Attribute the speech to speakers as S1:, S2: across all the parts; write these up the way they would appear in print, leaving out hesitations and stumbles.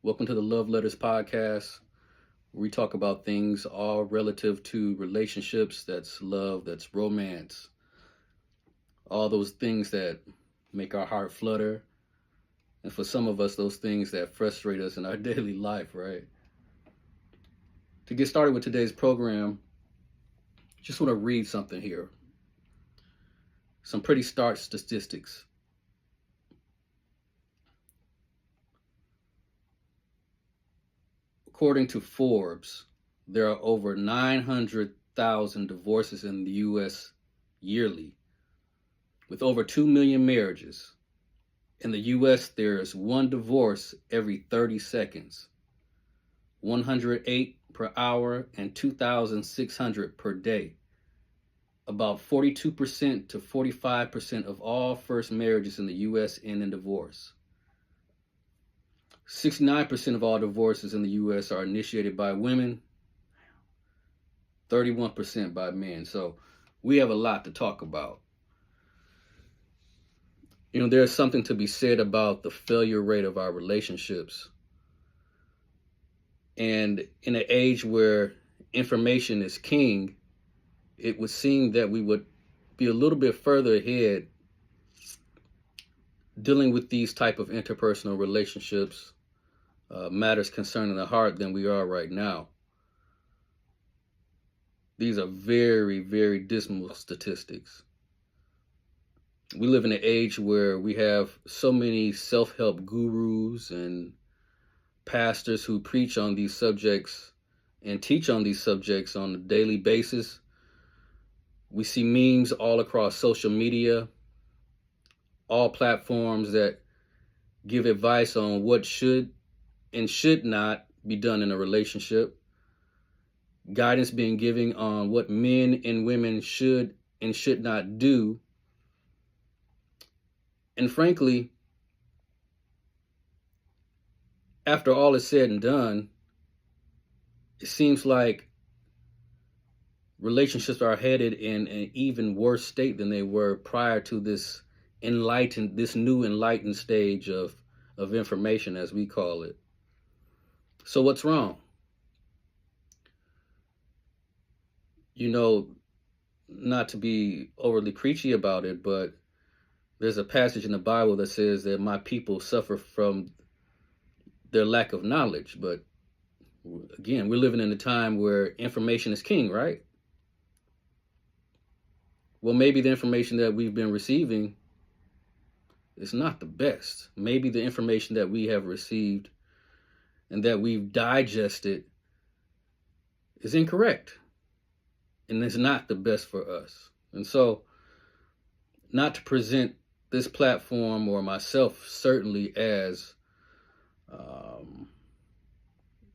S1: Welcome to the Love Letters podcast, where we talk about things all relative to relationships. That's love, that's romance, all those things that make our heart flutter. And for some of us, those things that frustrate us in our daily life, right? To get started with today's program, just want to read something here. Some pretty stark statistics. According to Forbes, there are over 900,000 divorces in the U.S. yearly, with over 2 million marriages. In the U.S., there is one divorce every 30 seconds, 108 per hour, and 2,600 per day. About 42% to 45% of all first marriages in the U.S. end in divorce. 69% of all divorces in the U.S. are initiated by women, 31% by men. So we have a lot to talk about. There's something to be said about the failure rate of our relationships. And in an age where information is king, it would seem that we would be a little bit further ahead dealing with these type of interpersonal relationships, matters concerning the heart, than we are right now. These are very, very dismal statistics. We live in an age where we have so many self-help gurus and pastors who preach on these subjects and teach on these subjects on a daily basis. We see memes all across social media, all platforms that give advice on what should and should not be done in a relationship, guidance being given on what men and women should and should not do. And frankly, after all is said and done, it seems like relationships are headed in an even worse state than they were prior to this new enlightened stage of information, as we call it. So what's wrong? Not to be overly preachy about it, but there's a passage in the Bible that says that my people suffer from their lack of knowledge. But again, we're living in a time where information is king, right? Well, maybe the information that we've been receiving is not the best. Maybe the information that we have received and that we've digested is incorrect and is not the best for us. And so, not to present this platform or myself certainly as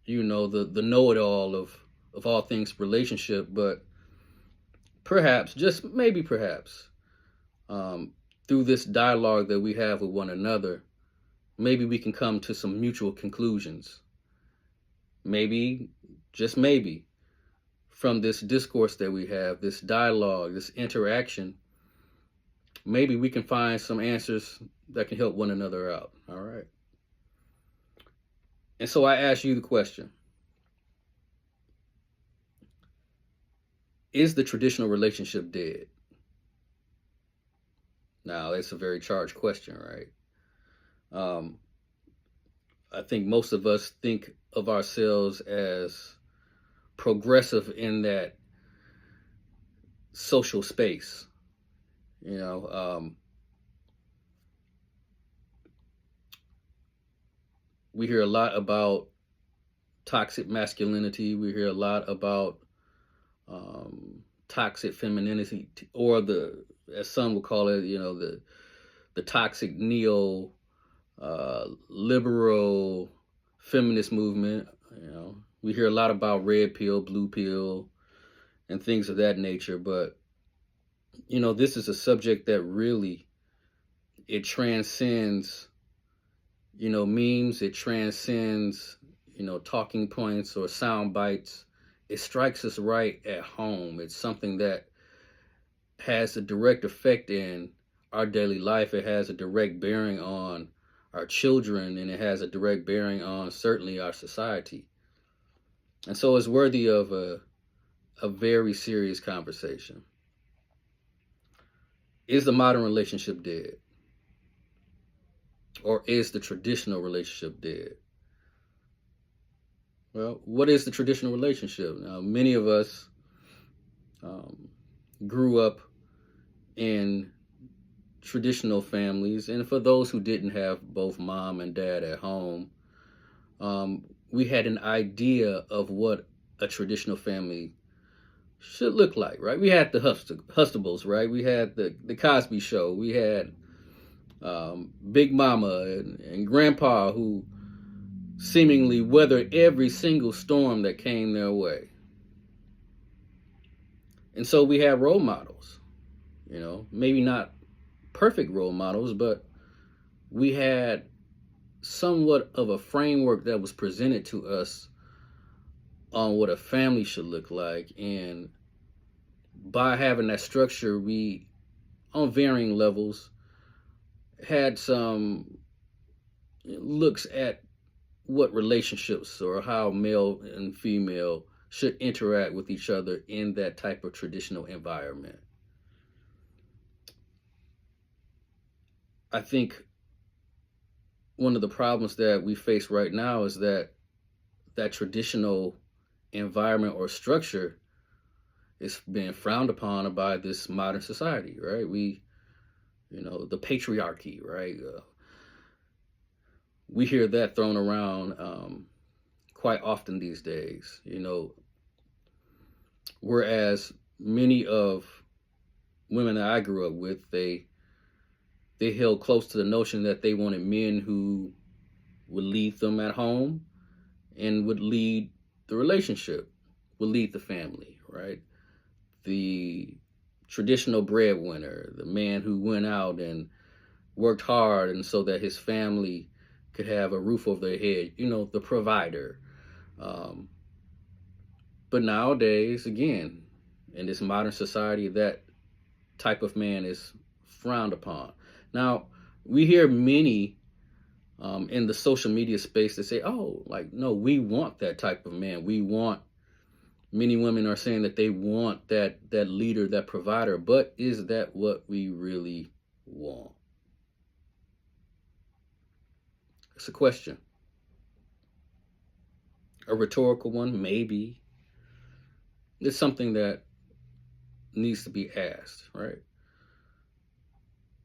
S1: the know-it-all of all things relationship, but perhaps, just maybe perhaps, through this dialogue that we have with one another, maybe we can come to some mutual conclusions. Maybe, just maybe, from this discourse that we have, this dialogue, this interaction, maybe we can find some answers that can help one another out. All right. And so I ask you the question: is the traditional relationship dead? Now, that's a very charged question, right? I think most of us think of ourselves as progressive in that social space. We hear a lot about toxic masculinity. We hear a lot about toxic femininity, or as some would call it, the toxic neo liberal feminist movement. We hear a lot about red pill, blue pill, and things of that nature. But this is a subject that really, it transcends memes. It transcends talking points or sound bites. It strikes us right at home. It's something that has a direct effect in our daily life. It has a direct bearing on our children, and it has a direct bearing on certainly our society. And so it's worthy of a very serious conversation. Is the modern relationship dead? Or is the traditional relationship dead? Well, what is the traditional relationship? Now, many of us grew up in traditional families, and for those who didn't have both mom and dad at home, we had an idea of what a traditional family should look like, right? We had the Hustables, right? We had the Cosby Show. We had Big Mama and Grandpa, who seemingly weathered every single storm that came their way. And so we had role models, maybe not perfect role models, but we had somewhat of a framework that was presented to us on what a family should look like. And by having that structure, we, on varying levels, had some looks at what relationships or how male and female should interact with each other in that type of traditional environment. I think one of the problems that we face right now is that traditional environment or structure is being frowned upon by this modern society, right? The patriarchy, right? We hear that thrown around quite often these days, whereas many of women that I grew up with, they held close to the notion that they wanted men who would lead them at home and would lead the relationship, would lead the family, right? The traditional breadwinner, the man who went out and worked hard and so that his family could have a roof over their head, the provider. But nowadays, again, in this modern society, that type of man is frowned upon. Now, we hear many in the social media space that say, no, we want that type of man. Many women are saying that they want that leader, that provider, but is that what we really want? It's a question. A rhetorical one, maybe. It's something that needs to be asked, right?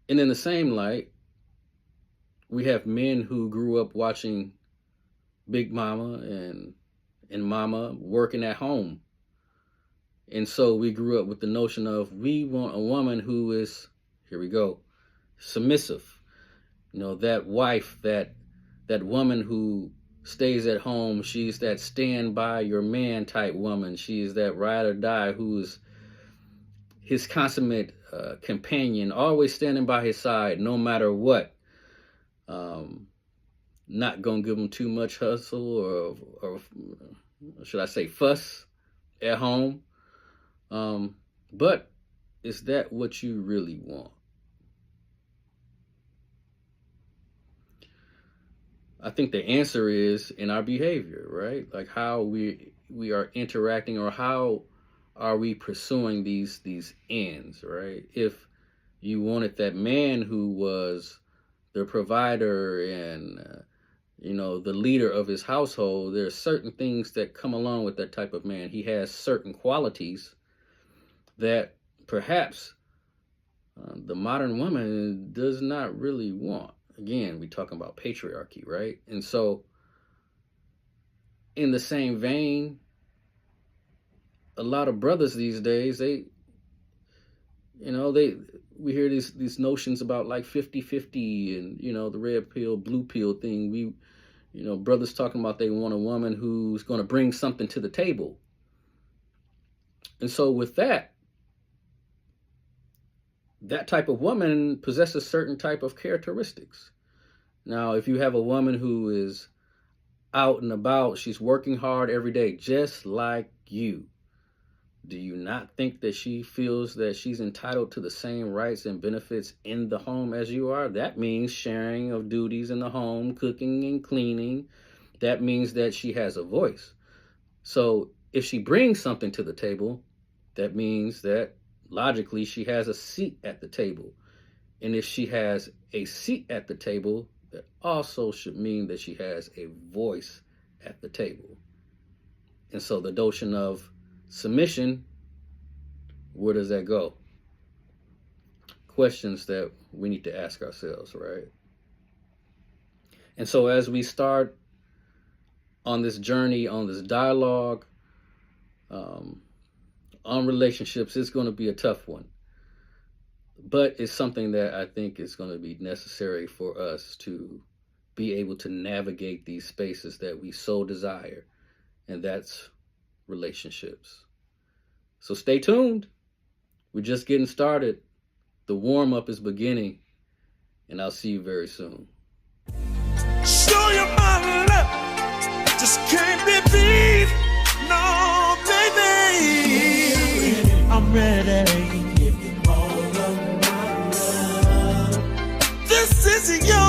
S1: And in the same light, we have men who grew up watching Big Mama and Mama working at home. And so we grew up with the notion of we want a woman who is, here we go, submissive. That wife, that woman who stays at home. She's that stand by your man type woman. She's that ride or die who's his consummate companion, always standing by his side no matter what. Not gonna give him too much hustle or should I say fuss at home. But is that what you really want? I think the answer is in our behavior, right? Like how we are interacting, or how are we pursuing these ends, right? If you wanted that man who was the provider and the leader of his household, there are certain things that come along with that type of man. He has certain qualities that perhaps the modern woman does not really want. Again, we talking about patriarchy, right? And so, in the same vein, a lot of brothers these days, we hear these notions about like 50-50 and, the red pill, blue pill thing. Brothers talking about they want a woman who's going to bring something to the table. And so with that type of woman possesses certain type of characteristics. Now, if you have a woman who is out and about, she's working hard every day, just like you. Do you not think that she feels that she's entitled to the same rights and benefits in the home as you are? That means sharing of duties in the home, cooking and cleaning. That means that she has a voice. So if she brings something to the table, that means that logically she has a seat at the table. And if she has a seat at the table, that also should mean that she has a voice at the table. And so the notion of submission, where does that go? Questions that we need to ask ourselves, right? And so as we start on this journey, on this dialogue, on relationships, it's going to be a tough one. But it's something that I think is going to be necessary for us to be able to navigate these spaces that we so desire, and that's relationships. So stay tuned. We're just getting started. The warm-up is beginning, and I'll see you very soon.
S2: Show you my love, just can't be beat. No, baby, I'm ready. This is your